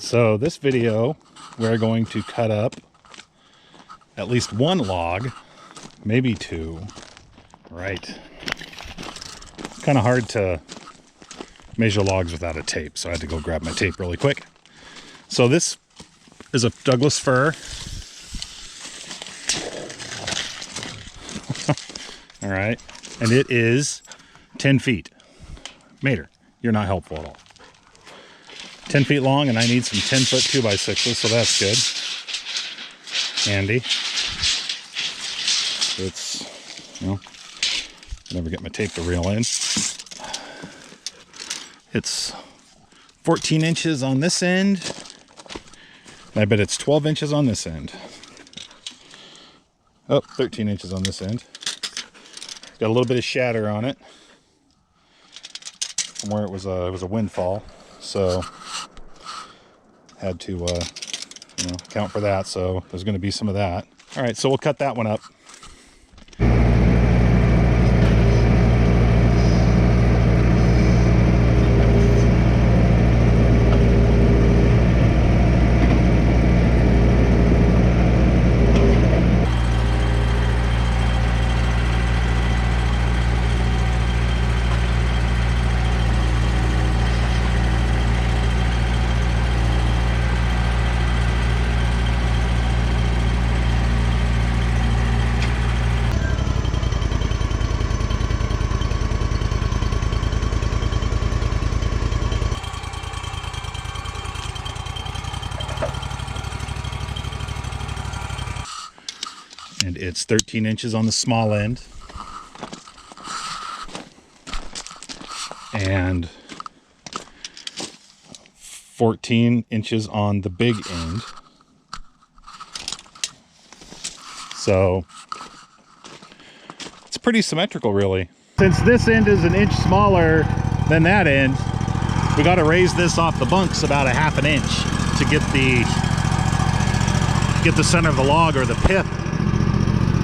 So this video, we're going to cut up at least one log, maybe two. Right. Kind of hard to measure logs without a tape, so I had to go grab my tape really quick. So this is a Douglas fir. All right, and it is 10 feet. Mater, you're not helpful at all. 10 feet long, and I need some 10-foot 2x6s, so that's good. Handy. It's, you know, I never get my tape to reel in. It's 14 inches on this end, and I bet it's 12 inches on this end. Oh, 13 inches on this end. Got a little bit of shatter on it from where it was a windfall, so had to you know, account for that. So there's going to be some of that. All right, so we'll cut that one up. And it's 13 inches on the small end and 14 inches on the big end. So it's pretty symmetrical, really. Since this end is an inch smaller than that end, we got to raise this off the bunks about a ½ inch to get the center of the log, or the pith,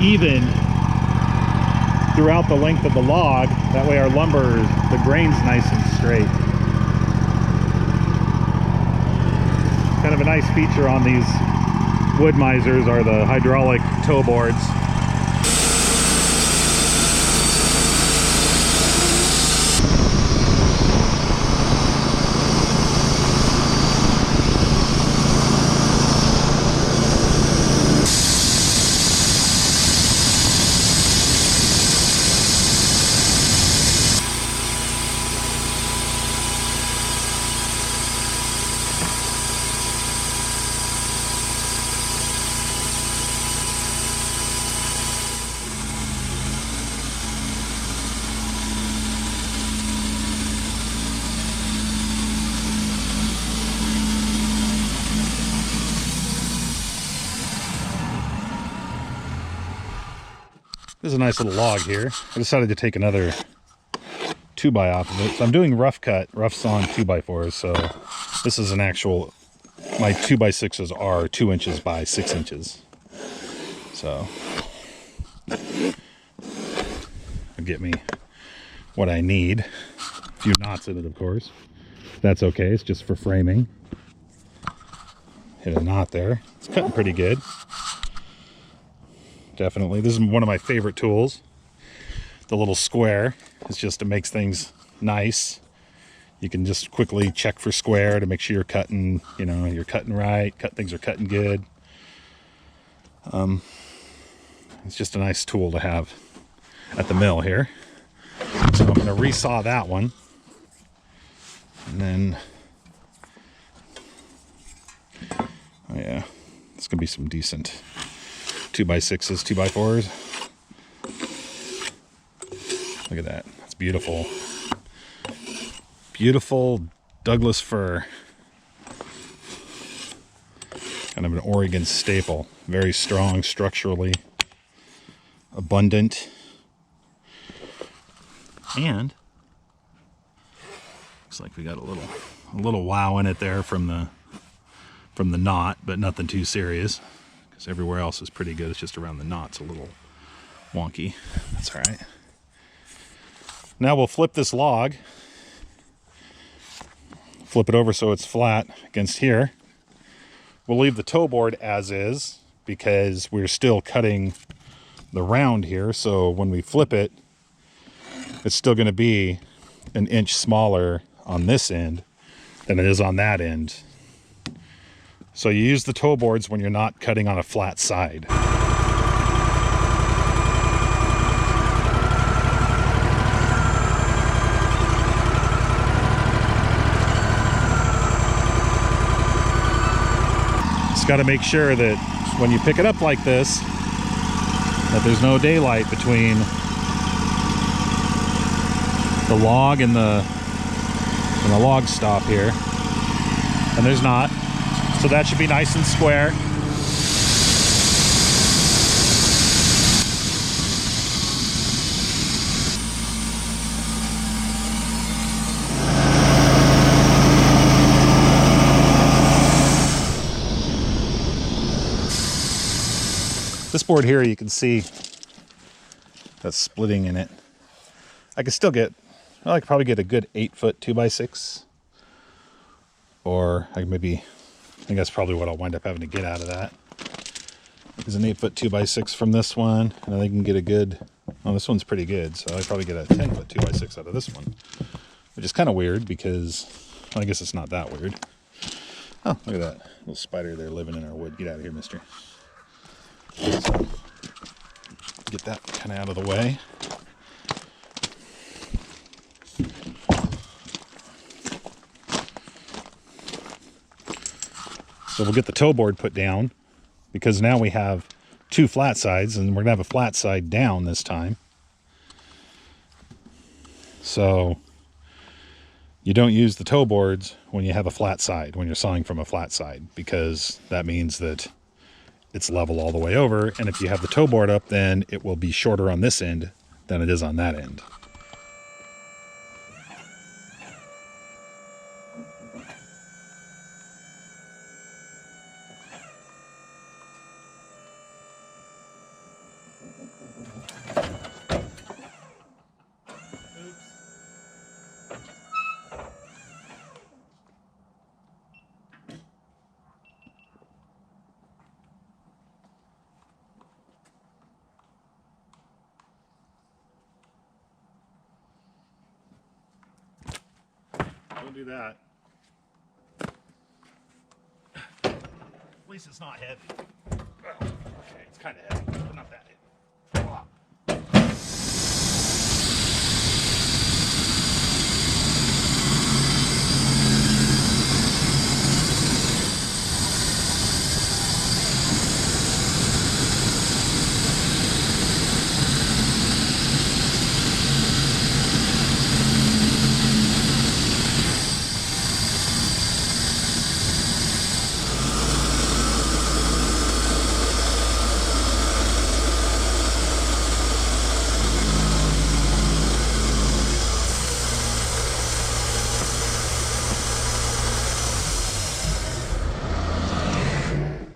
even throughout the length of the log. That way our lumber, the grain's nice and straight. Kind of a nice feature on these Wood-Mizers are the hydraulic toe boards. This is a nice little log here. I decided to take another 2x off of it. So I'm doing rough sawn 2x4s. So this is an actual, my 2x6s are 2 inches by 6 inches. So it'll get me what I need. A few knots in it, of course. That's okay, it's just for framing. Hit a knot there. It's cutting pretty good. Definitely. This is one of my favorite tools. The little square. It's just, it makes things nice. You can just quickly check for square to make sure you're cutting, you know, you're cutting right, things are cutting good. It's just a nice tool to have at the mill here. So I'm going to resaw that one. And then, oh yeah, it's going to be some decent 2x6s, 2x4s. Look at that. That's beautiful. Beautiful Douglas fir. Kind of an Oregon staple. Very strong structurally. Abundant. And looks like we got a little wow in it there from the knot, but nothing too serious. Because everywhere else is pretty good. It's just around the knot's a little wonky. That's all right. Now we'll flip this log. Flip it over so it's flat against here. We'll leave the toe board as is because we're still cutting the round here. So when we flip it, it's still going to be an inch smaller on this end than it is on that end. So you use the toe boards when you're not cutting on a flat side. Just got to make sure that when you pick it up like this, that there's no daylight between the log and the log stop here, and there's not. So that should be nice and square. This board here, you can see that's splitting in it. I could still get, I could probably get a good 8-foot 2x6, or I could maybe, I think that's probably what I'll wind up having to get out of that. Is an 8-foot 2x6 from this one, and I can get a good, oh, this one's pretty good, so I'd probably get a 10-foot 2x6 out of this one, which is kind of weird because, well, I guess it's not that weird. Oh, look at that little spider there living in our wood. Get out of here, mister. So, get that kind of out of the way. So we'll get the toe board put down because now we have two flat sides, and we're gonna have a flat side down this time. So you don't use the toe boards when you have a flat side, when you're sawing from a flat side, because that means that it's level all the way over, and if you have the toe board up, then it will be shorter on this end than it is on that end. Don't do that. At least it's not heavy. Well, okay, it's kind of heavy, but not that heavy.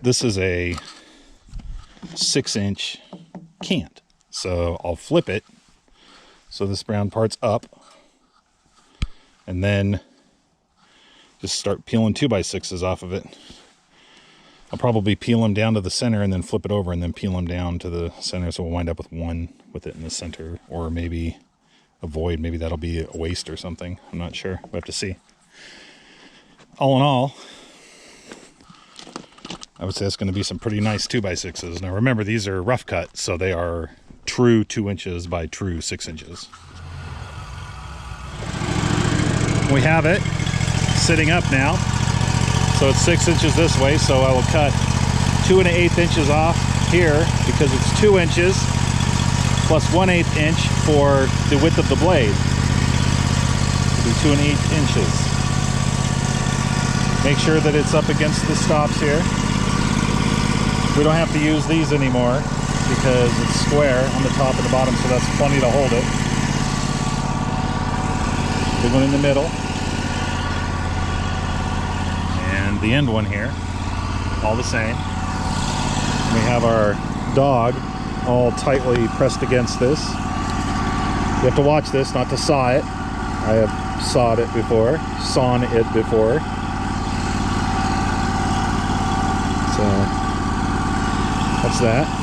This is a 6-inch cant, so I'll flip it so this brown part's up, and then just start peeling 2x6s off of it. I'll probably peel them down to the center and then flip it over and then peel them down to the center, so we'll wind up with one with it in the center, or maybe a void. Maybe that'll be a waste or something. I'm not sure. We'll have to see. All in all, I would say it's going to be some pretty nice 2x6s. Now remember, these are rough cut, so they are true 2 inches by true 6 inches. We have it sitting up now. So it's 6 inches this way, so I will cut 2 1/8 inches off here because it's 2 inches plus 1/8 inch for the width of the blade. It'll be 2 1/8 inches. Make sure that it's up against the stops here. We don't have to use these anymore because it's square on the top and the bottom, so that's plenty to hold it. Big one in the middle. And the end one here, all the same. We have our dog all tightly pressed against this. You have to watch this not to saw it. I have sawn it before. So that's that.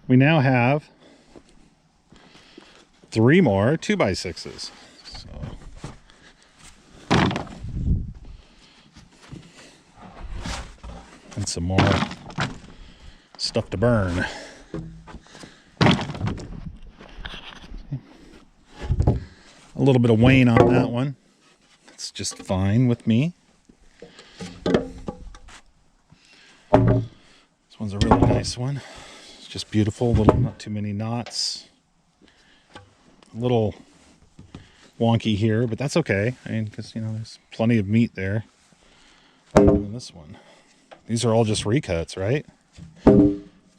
We now have 3 more 2x6s. So and some more stuff to burn. A little bit of wane on that one. That's just fine with me. This one's a really nice one. It's just beautiful, little, not too many knots. A little wonky here, but that's okay. I mean, because, you know, there's plenty of meat there. And this one. These are all just recuts, right?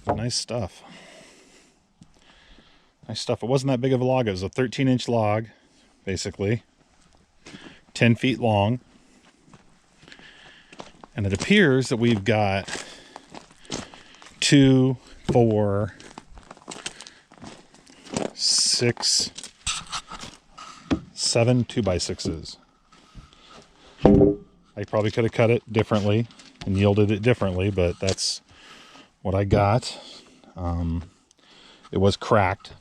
Nice stuff. Nice stuff. It wasn't that big of a log. It was a 13-inch log, basically. 10 feet long. And it appears that we've got 2, 4, 6, 7 2x6s. I probably could have cut it differently and yielded it differently, but that's what I got. It was cracked.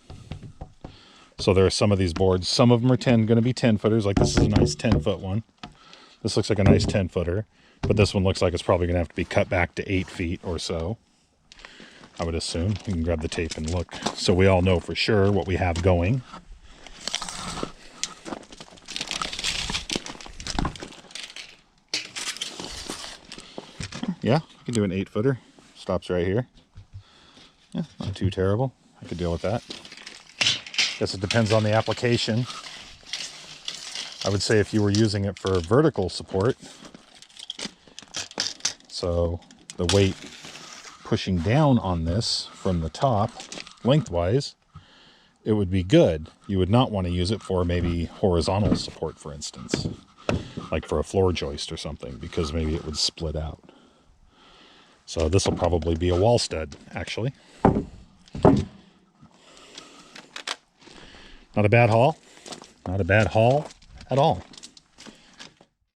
So there are some of these boards. Some of them are going to be 10 footers. Like this is a nice 10-foot one. This looks like a nice 10-footer, but this one looks like it's probably going to have to be cut back to 8 feet or so, I would assume. You can grab the tape and look so we all know for sure what we have going. Yeah, you can do an 8-footer. Stops right here. Yeah, not too terrible. I could deal with that. Guess it depends on the application. I would say if you were using it for vertical support, so the weight pushing down on this from the top lengthwise, it would be good. You would not want to use it for maybe horizontal support, for instance, like for a floor joist or something, because maybe it would split out. So this will probably be a wall stud, actually. Not a bad haul. Not a bad haul at all.